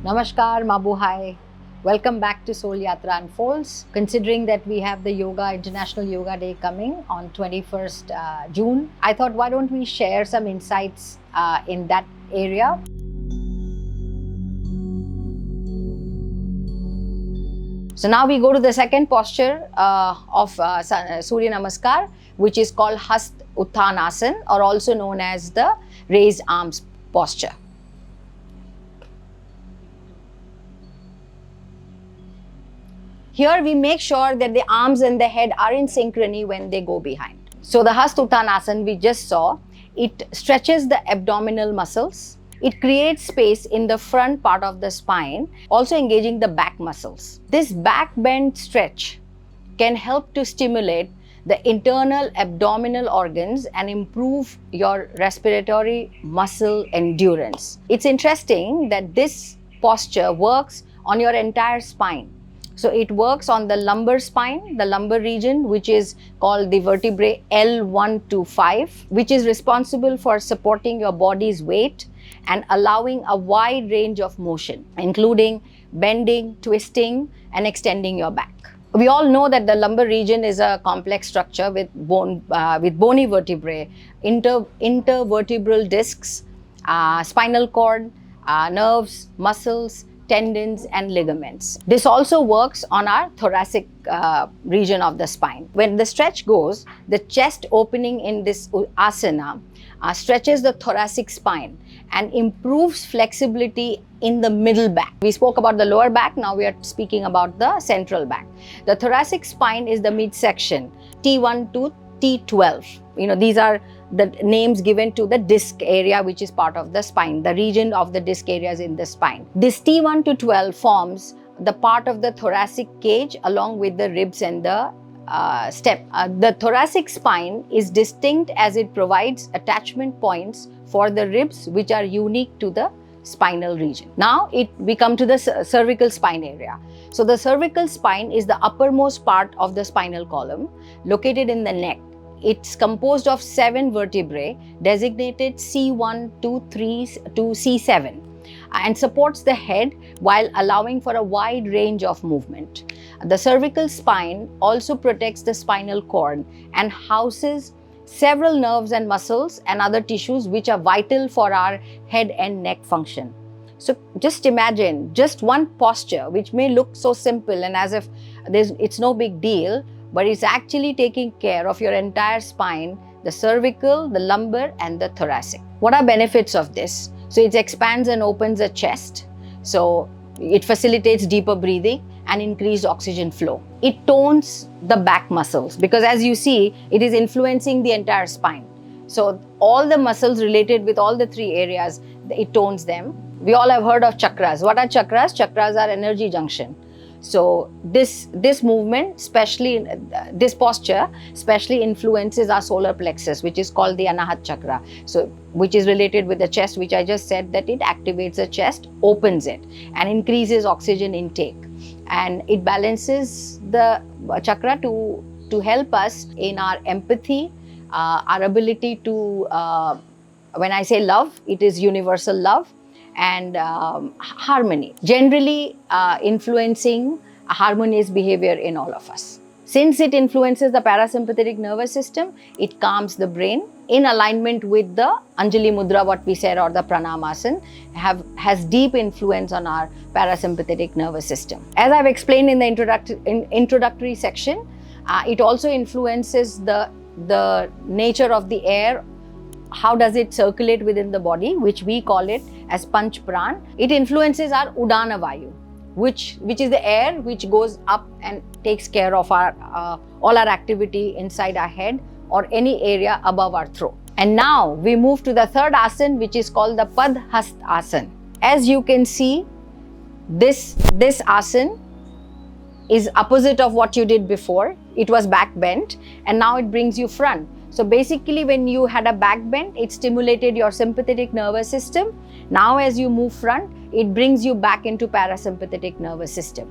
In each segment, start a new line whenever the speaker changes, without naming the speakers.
Namaskar, Mabuhai. Welcome back to Soul Yatra Unfolds. Considering that we have the International Yoga Day coming on 21st June, I thought why don't we share some insights in that area. So now we go to the second posture of Surya Namaskar, which is called Hasta Uttanasana, or also known as the raised arms posture. Here we make sure that the arms and the head are in synchrony when they go behind. So the Hasta Uttanasana we just saw, it stretches the abdominal muscles. It creates space in the front part of the spine, also engaging the back muscles. This back bend stretch can help to stimulate the internal abdominal organs and improve your respiratory muscle endurance. It's interesting that this posture works on your entire spine. So it works on the lumbar spine, the lumbar region, which is called the vertebrae L1 to 5, which is responsible for supporting your body's weight and allowing a wide range of motion, including bending, twisting, and extending your back. We all know that the lumbar region is a complex structure with bony vertebrae, intervertebral discs, spinal cord, nerves, muscles, tendons and ligaments. This also works on our thoracic region of the spine. When the stretch goes, the chest opening in this asana stretches the thoracic spine and improves flexibility in the middle back. We spoke about the lower back, now we are speaking about the central back. The thoracic spine is the midsection, T1 to T12. These are the names given to the disc area, which is part of the spine, the region of the disc areas in the spine. This T1 to 12 forms the part of the thoracic cage along with the ribs and the step. The thoracic spine is distinct as it provides attachment points for the ribs, which are unique to the spinal region. Now we come to the cervical spine area. So the cervical spine is the uppermost part of the spinal column located in the neck. It's composed of 7 vertebrae designated C1 to C7 and supports the head while allowing for a wide range of movement. The cervical spine also protects the spinal cord and houses several nerves and muscles and other tissues which are vital for our head and neck function. So just imagine just one posture which may look so simple and as if it's no big deal, but it's actually taking care of your entire spine, the cervical, the lumbar and the thoracic. What are benefits of this? So it expands and opens the chest. So it facilitates deeper breathing and increased oxygen flow. It tones the back muscles because as you see, it is influencing the entire spine. So all the muscles related with all the 3 areas, it tones them. We all have heard of chakras. What are chakras? Chakras are energy junction. So this movement, especially this posture, especially influences our solar plexus, which is called the Anahat chakra. So which is related with the chest, which I just said that it activates the chest, opens it, and increases oxygen intake, and it balances the chakra to help us in our empathy, our ability to. When I say love, it is universal love. And harmony, generally influencing a harmonious behavior in all of us. Since it influences the parasympathetic nervous system, it calms the brain in alignment with the Anjali Mudra, what we said, or the Pranamasana, has deep influence on our parasympathetic nervous system. As I've explained in the introductory section, it also influences the nature of the air. How does it circulate within the body, which we call it as Panch Pran. It influences our Udana Vayu, which is the air which goes up and takes care of our all our activity inside our head or any area above our throat. And now we move to the third asana, which is called the Padasana. As you can see, this asana is opposite of what you did before. It was back bent and now it brings you front. So basically when you had a back bend, it stimulated your sympathetic nervous system. Now as you move front, it brings you back into parasympathetic nervous system.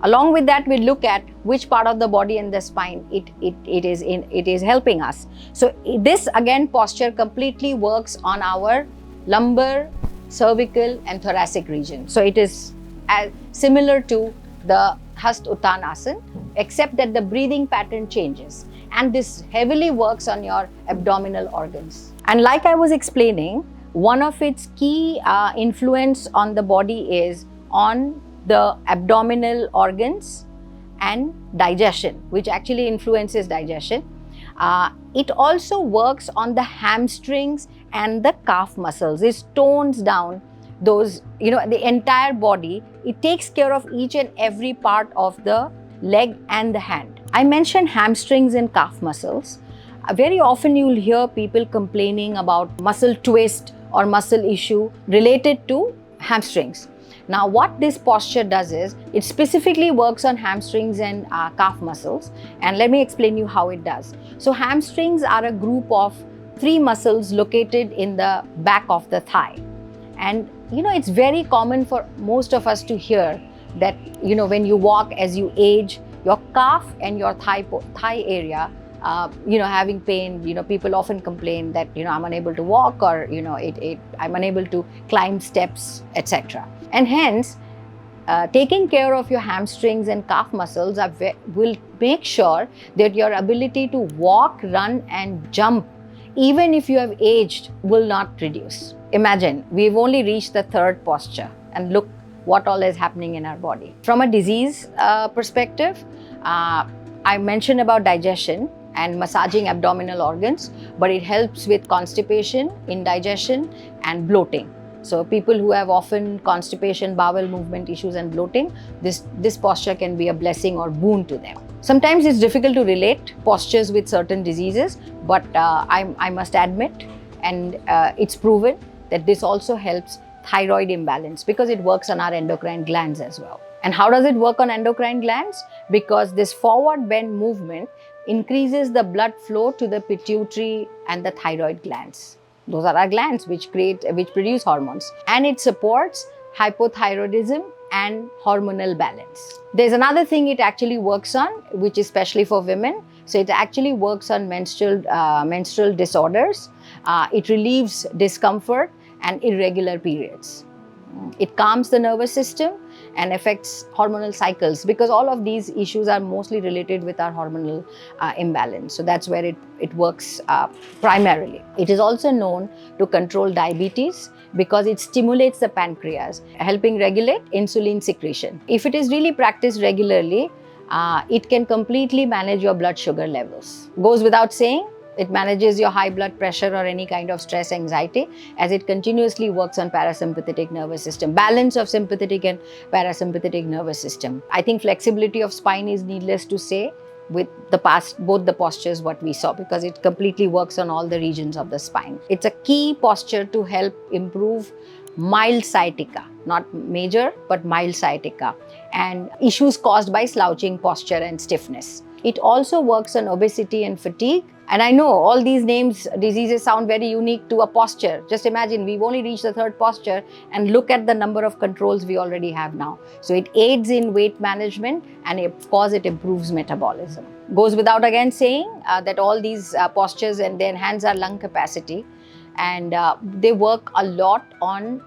Along with that, we look at which part of the body and the spine it is helping us. So this again posture completely works on our lumbar cervical and thoracic region. So it is similar to the Hasta Uttanasana, except that the breathing pattern changes. And this heavily works on your abdominal organs. And like I was explaining, one of its key influence on the body is on the abdominal organs and digestion, which actually influences digestion. It also works on the hamstrings and the calf muscles. It tones down those, the entire body. It takes care of each and every part of the leg and the hand. I mentioned hamstrings and calf muscles. Very often you'll hear people complaining about muscle twist or muscle issue related to hamstrings. Now, what this posture does is, it specifically works on hamstrings and calf muscles. And let me explain you how it does. So, hamstrings are a group of 3 muscles located in the back of the thigh. And, it's very common for most of us to hear that, when you walk as you age, your calf and your thigh area, having pain. People often complain that, I'm unable to walk, or, I'm unable to climb steps, etc. And hence, taking care of your hamstrings and calf muscles will make sure that your ability to walk, run and jump, even if you have aged, will not reduce. Imagine, we've only reached the 3rd posture, and look what all is happening in our body. From a disease perspective, I mentioned about digestion and massaging abdominal organs, but it helps with constipation, indigestion and bloating. So people who have often constipation, bowel movement issues and bloating, this posture can be a blessing or boon to them. Sometimes it's difficult to relate postures with certain diseases, but I must admit, and it's proven that this also helps thyroid imbalance, because it works on our endocrine glands as well. And how does it work on endocrine glands? Because this forward bend movement increases the blood flow to the pituitary and the thyroid glands. Those are our glands which produce hormones, and it supports hypothyroidism and hormonal balance. There's another thing it actually works on, which is especially for women. So it actually works on menstrual disorders. It relieves discomfort and irregular periods. It calms the nervous system and affects hormonal cycles, because all of these issues are mostly related with our hormonal imbalance. So that's where it works primarily. It is also known to control diabetes, because it stimulates the pancreas, helping regulate insulin secretion. If it is really practiced regularly, it can completely manage your blood sugar levels. Goes without saying, it manages your high blood pressure or any kind of stress, anxiety, as it continuously works on parasympathetic nervous system, balance of sympathetic and parasympathetic nervous system. I think flexibility of spine is needless to say with both the postures what we saw, because it completely works on all the regions of the spine. It's a key posture to help improve mild sciatica, not major, but mild sciatica, and issues caused by slouching posture and stiffness. It also works on obesity and fatigue. And I know all these diseases sound very unique to a posture. Just imagine, we've only reached the 3rd posture, and look at the number of controls we already have now. So it aids in weight management, and of course it improves metabolism. Goes without again saying that all these postures and they enhance our lung capacity, and they work a lot on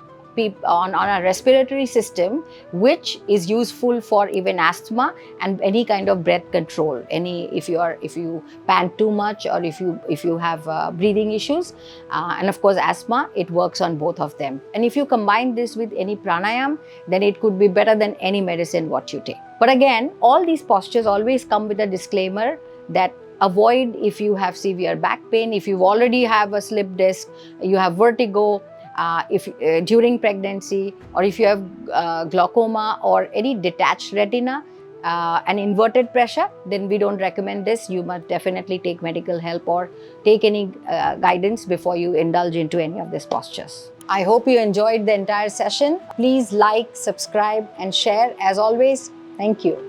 our respiratory system, which is useful for even asthma and any kind of breath control. If you pant too much, or if you have breathing issues, and of course asthma, it works on both of them. And if you combine this with any pranayam, then it could be better than any medicine what you take. But again, all these postures always come with a disclaimer that avoid if you have severe back pain, if you already have a slip disc, you have vertigo, during pregnancy, or if you have glaucoma or any detached retina, and inverted pressure, then we don't recommend this. You must definitely take medical help or take any guidance before you indulge into any of these postures. I hope you enjoyed the entire session. Please like, subscribe and share. As always, thank you.